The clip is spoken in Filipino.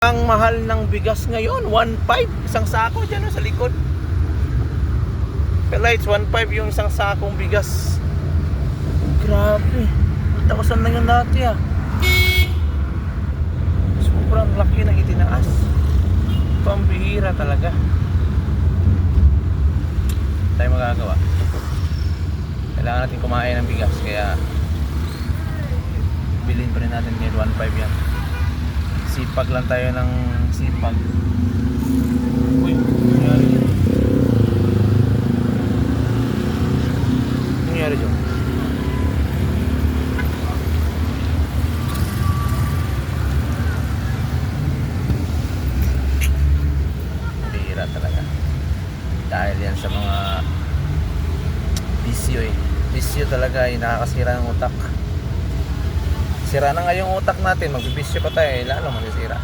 Ang mahal ng bigas ngayon, 1.5 isang sako dyan sa likod. Kalights, 1.5 yung isang sakong bigas. Grabe, 1,000 lang yung dati Sobrang laki ng itinaas. Pambihira talaga. Tayo magagawa. Kailangan natin kumain ng bigas, kaya bilhin pa rin natin ngayon 1.5 yan. Sipag lang tayo ng sipag. Uy, nangyari dyan? Nangyari dyan? Bihira talaga. Dahil yan sa mga bisyo Bisyo talaga nakakasira ng utak. Sira na nga yung utak natin, magbibisyo pa tayo, lalo masisira.